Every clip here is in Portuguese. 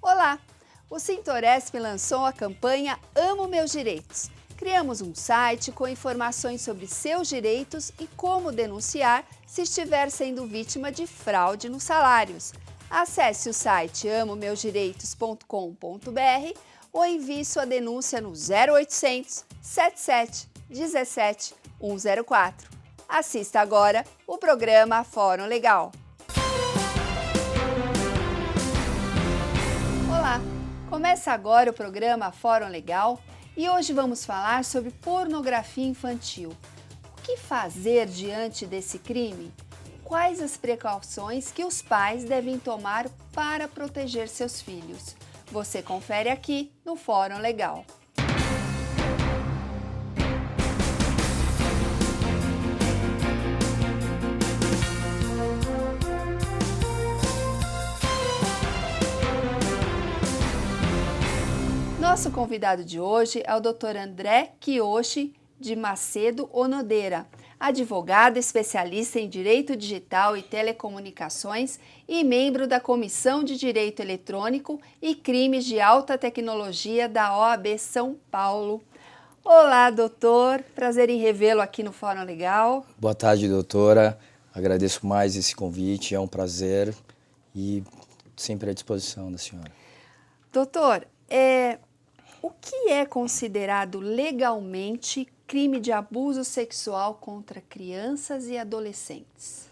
Olá! O Sintoresp lançou a campanha Amo Meus Direitos. Criamos um site com informações sobre seus direitos e como denunciar se estiver sendo vítima de fraude nos salários. Acesse o site amomeusdireitos.com.br ou envie sua denúncia no 0800 77 17 104. Assista agora o programa Fórum Legal. Olá! Começa agora o programa Fórum Legal e hoje vamos falar sobre pornografia infantil. O que fazer diante desse crime? Quais as precauções que os pais devem tomar para proteger seus filhos? Você confere aqui no Fórum Legal. Nosso convidado de hoje é o Dr. André Kiyoshi de Macedo Onodeira, advogado especialista em Direito Digital e Telecomunicações e membro da Comissão de Direito Eletrônico e Crimes de Alta Tecnologia da OAB São Paulo. Olá, doutor. Prazer em revê-lo aqui no Fórum Legal. Boa tarde, doutora. Agradeço mais esse convite, é um prazer e sempre à disposição da senhora. Doutor, o que é considerado legalmente crime de abuso sexual contra crianças e adolescentes?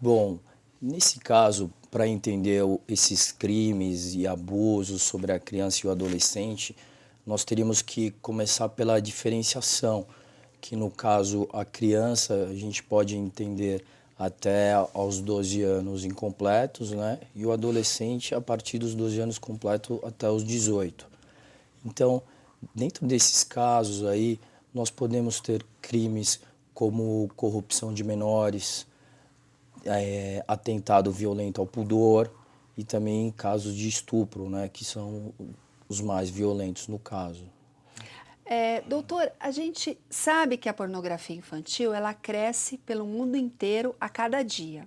Bom, nesse caso, para entender esses crimes e abusos sobre a criança e o adolescente, nós teríamos que começar pela diferenciação, que no caso a criança a gente pode entender até aos 12 anos incompletos, né? E o adolescente a partir dos 12 anos completos até os 18. Então, dentro desses casos aí, nós podemos ter crimes como corrupção de menores, atentado violento ao pudor e também casos de estupro, né, que são os mais violentos no caso. Doutor, a gente sabe que a pornografia infantil ela cresce pelo mundo inteiro a cada dia.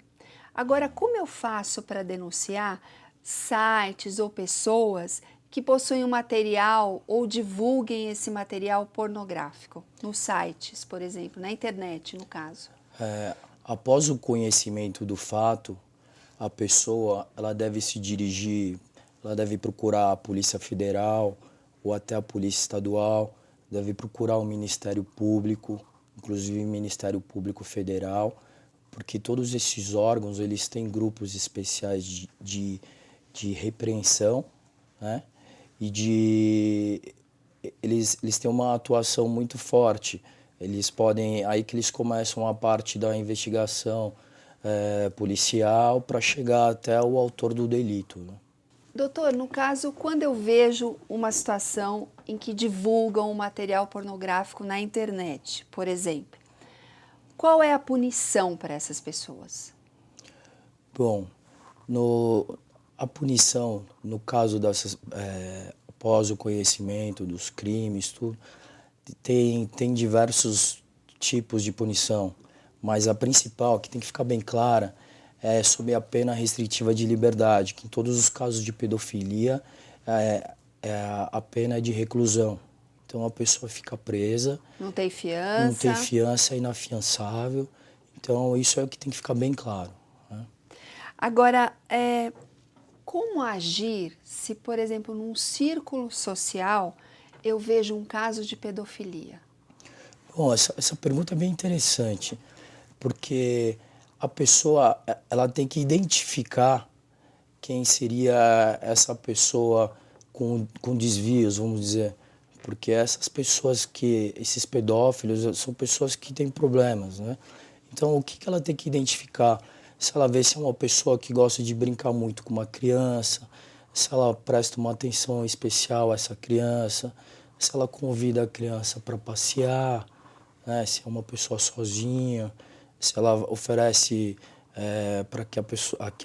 Agora, como eu faço para denunciar sites ou pessoas que possuem um material ou divulguem esse material pornográfico nos sites, por exemplo, na internet, no caso? Após o conhecimento do fato, a pessoa ela deve se dirigir, ela deve procurar a Polícia Federal ou até a Polícia Estadual, deve procurar o Ministério Público, inclusive o Ministério Público Federal, porque todos esses órgãos eles têm grupos especiais de repreensão, né? E eles têm uma atuação muito forte. Eles podem, aí que eles começam a parte da investigação policial para chegar até o autor do delito, né? Doutor, no caso, quando eu vejo uma situação em que divulgam um material pornográfico na internet, por exemplo, qual é a punição para essas pessoas? Bom, a punição, no caso dessas, após o conhecimento dos crimes, tudo, tem diversos tipos de punição, mas a principal, que tem que ficar bem clara, é sob a pena restritiva de liberdade, que em todos os casos de pedofilia a pena é de reclusão. Então a pessoa fica presa. Não tem fiança. Não tem fiança, é inafiançável. Então isso é o que tem que ficar bem claro, né? Agora, como agir se, por exemplo, num círculo social eu vejo um caso de pedofilia? Bom, essa pergunta é bem interessante, porque a pessoa ela tem que identificar quem seria essa pessoa com desvios, vamos dizer. Porque esses pedófilos são pessoas que têm problemas, né? Então, o que ela tem que identificar? Se ela vê se é uma pessoa que gosta de brincar muito com uma criança, se ela presta uma atenção especial a essa criança, se ela convida a criança para passear, né? Se é uma pessoa sozinha, se ela oferece para que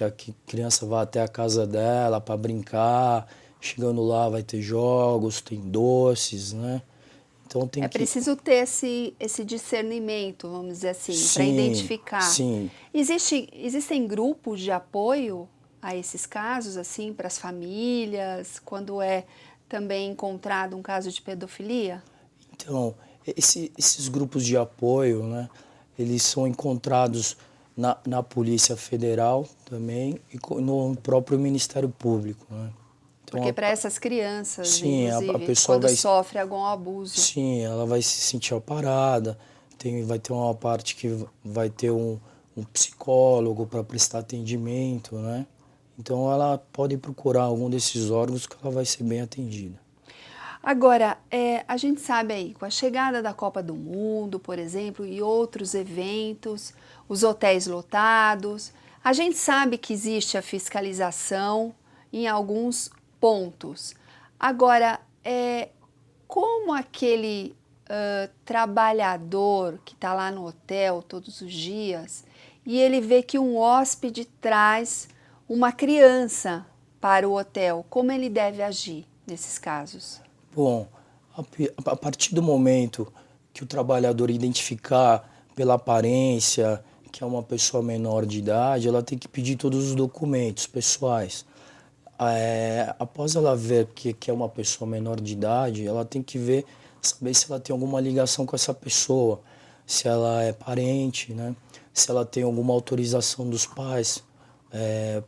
a criança vá até a casa dela para brincar, chegando lá vai ter jogos, tem doces, né? Então tem preciso ter esse discernimento, vamos dizer assim, para identificar. Sim. Existem grupos de apoio a esses casos, assim, para as famílias, quando é também encontrado um caso de pedofilia? Então, esses grupos de apoio, né, eles são encontrados na Polícia Federal também e no próprio Ministério Público, né? Então, Porque para essas crianças, sim, a inclusive, pessoa quando vai, sofre algum abuso. sim, ela vai se sentir amparada, vai ter uma parte que vai ter um psicólogo para prestar atendimento, né? Então ela pode procurar algum desses órgãos que ela vai ser bem atendida. Agora, a gente sabe aí, com a chegada da Copa do Mundo, por exemplo, e outros eventos, os hotéis lotados, a gente sabe que existe a fiscalização em alguns pontos. Agora, como aquele trabalhador que está lá no hotel todos os dias e ele vê que um hóspede traz uma criança para o hotel, como ele deve agir nesses casos? Bom, a partir do momento que o trabalhador identificar pela aparência que é uma pessoa menor de idade, ela tem que pedir todos os documentos pessoais. Após ela ver que é uma pessoa menor de idade, ela tem que saber se ela tem alguma ligação com essa pessoa, se ela é parente, né? Se ela tem alguma autorização dos pais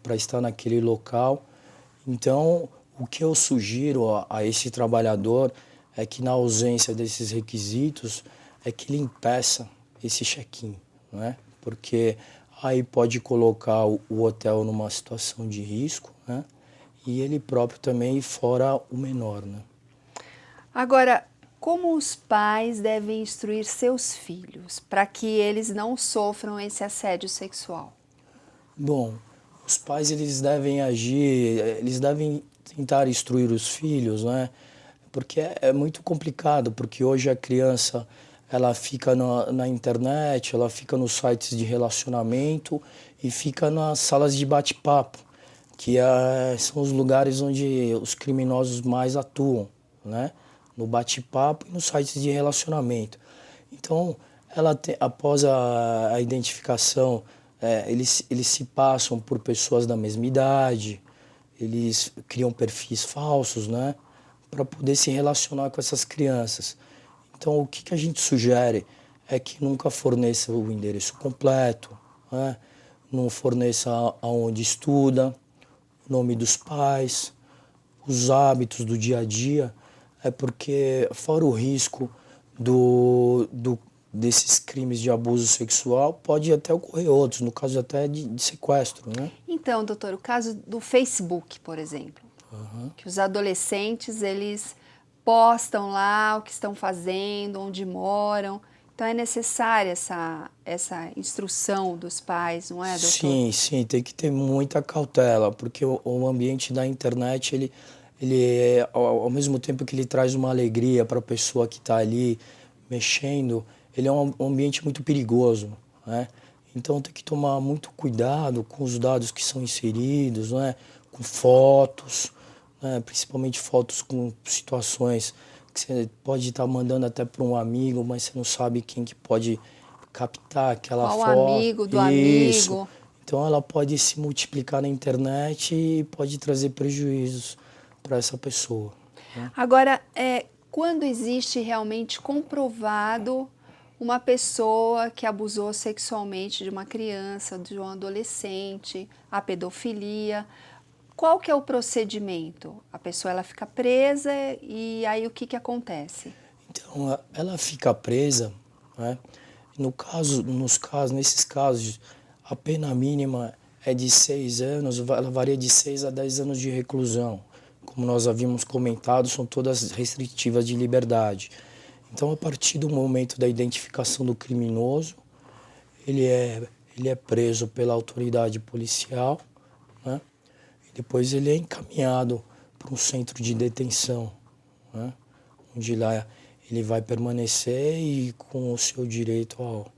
para estar naquele local. Então, o que eu sugiro a esse trabalhador é que, na ausência desses requisitos, é que ele impeça esse check-in, né? Porque aí pode colocar o hotel numa situação de risco, né? E ele próprio também, fora o menor, né? Agora, como os pais devem instruir seus filhos para que eles não sofram esse assédio sexual? Bom, os pais eles devem agir, eles devem tentar instruir os filhos, né? Porque é muito complicado, porque hoje a criança ela fica na internet, ela fica nos sites de relacionamento e fica nas salas de bate-papo, que são os lugares onde os criminosos mais atuam, né? No bate-papo e nos sites de relacionamento. Então, após a identificação, eles se passam por pessoas da mesma idade, eles criam perfis falsos, né? Para poder se relacionar com essas crianças. Então, o que a gente sugere é que nunca forneça o endereço completo, né? Não forneça aonde estuda, o nome dos pais, os hábitos do dia a dia, porque fora o risco desses crimes de abuso sexual, pode até ocorrer outros, no caso até de sequestro, né? Então, doutor, o caso do Facebook, por exemplo, que os adolescentes, eles postam lá o que estão fazendo, onde moram. Então, é necessária essa instrução dos pais, não é, doutor? Sim, sim, tem que ter muita cautela, porque o ambiente da internet, ao mesmo tempo que ele traz uma alegria para a pessoa que está ali mexendo, ele é um ambiente muito perigoso, né? Então tem que tomar muito cuidado com os dados que são inseridos, né? Com fotos, né? Principalmente fotos com situações que você pode estar mandando até para um amigo, mas você não sabe quem que pode captar aquela Qual foto. amigo do Isso. amigo? Então ela pode se multiplicar na internet e pode trazer prejuízos para essa pessoa, né? Agora, quando existe realmente comprovado uma pessoa que abusou sexualmente de uma criança, de um adolescente, a pedofilia, qual que é o procedimento? A pessoa ela fica presa e aí o que acontece? Então ela fica presa, né? Nesses casos, a pena mínima é de 6 anos, ela varia de 6 a 10 anos de reclusão. Como nós havíamos comentado, são todas restritivas de liberdade. Então, a partir do momento da identificação do criminoso, ele é preso pela autoridade policial, né? E depois ele é encaminhado para um centro de detenção, né? Onde lá ele vai permanecer e com o seu direito ao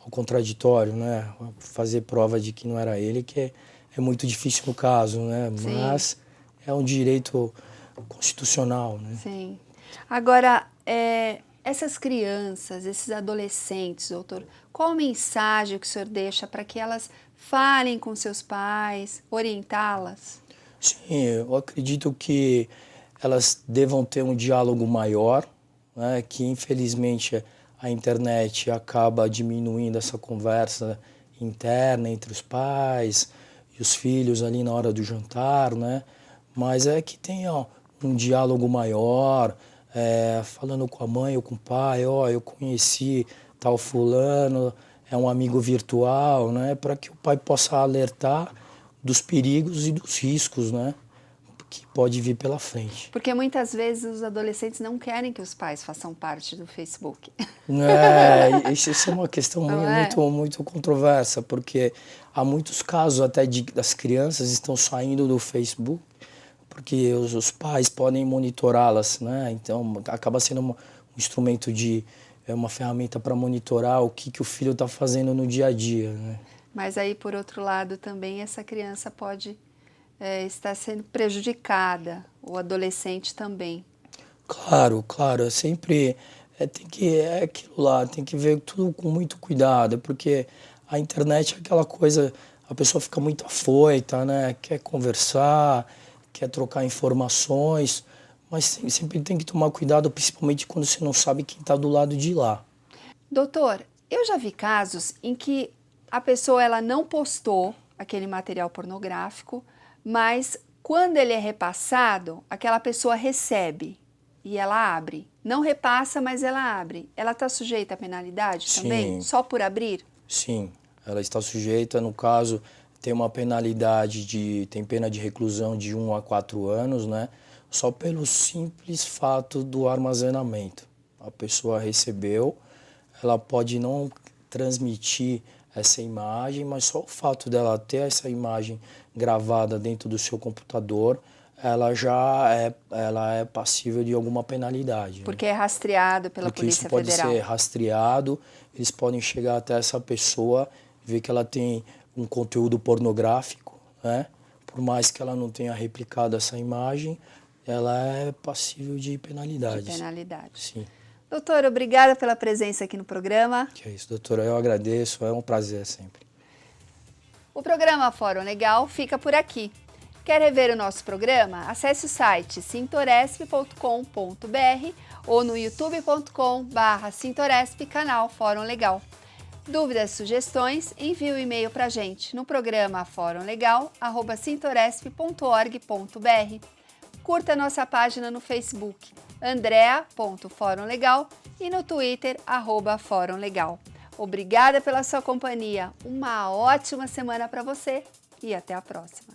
contraditório, né? Fazer prova de que não era ele, que é muito difícil no caso, né? Sim. Mas é um direito constitucional, né? Sim. Agora, essas crianças, esses adolescentes, doutor, qual a mensagem que o senhor deixa para que elas falem com seus pais, orientá-las? Sim, eu acredito que elas devam ter um diálogo maior, né, que infelizmente a internet acaba diminuindo essa conversa interna entre os pais e os filhos ali na hora do jantar, né? Mas é que tenha um diálogo maior, falando com a mãe ou com o pai, ó, eu conheci tal fulano, é um amigo virtual, né? Para que o pai possa alertar dos perigos e dos riscos, né? Que pode vir pela frente. Porque muitas vezes os adolescentes não querem que os pais façam parte do Facebook. Isso é uma questão Não muito controversa, porque há muitos casos até das crianças estão saindo do Facebook, porque os pais podem monitorá-las, né? Então acaba sendo um instrumento uma ferramenta para monitorar o que o filho está fazendo no dia a dia, né? Mas aí, por outro lado, também essa criança pode estar sendo prejudicada, o adolescente também. Claro, sempre é aquilo lá, tem que ver tudo com muito cuidado, porque a internet é aquela coisa, a pessoa fica muito afoita, né? Quer conversar, quer trocar informações, mas sempre tem que tomar cuidado, principalmente quando você não sabe quem está do lado de lá. Doutor, eu já vi casos em que a pessoa ela não postou aquele material pornográfico, mas quando ele é repassado, aquela pessoa recebe e ela abre. Não repassa, mas ela abre. Ela está sujeita à penalidade também? Só por abrir? Sim, ela está sujeita, no caso, tem uma penalidade tem pena de reclusão de 1 a 4 anos, né? Só pelo simples fato do armazenamento. A pessoa recebeu, ela pode não transmitir essa imagem, mas só o fato dela ter essa imagem gravada dentro do seu computador, ela é passível de alguma penalidade. Porque é rastreado pela Polícia Federal. Porque isso pode ser rastreado, eles podem chegar até essa pessoa, ver que ela tem um conteúdo pornográfico, né? Por mais que ela não tenha replicado essa imagem, ela é passível de penalidades. De penalidade. Sim. Doutor, obrigada pela presença aqui no programa. Que é isso, doutora, eu agradeço, é um prazer sempre. O programa Fórum Legal fica por aqui. Quer rever o nosso programa? Acesse o site sintoresp.com.br ou no youtube.com/sintoresp, canal Fórum Legal. Dúvidas, sugestões, envie o e-mail para a gente no programa forumlegal@sintoresp.org.br. Curta nossa página no Facebook, andrea.forumlegal, e no Twitter, @forumlegal. Obrigada pela sua companhia, uma ótima semana para você e até a próxima.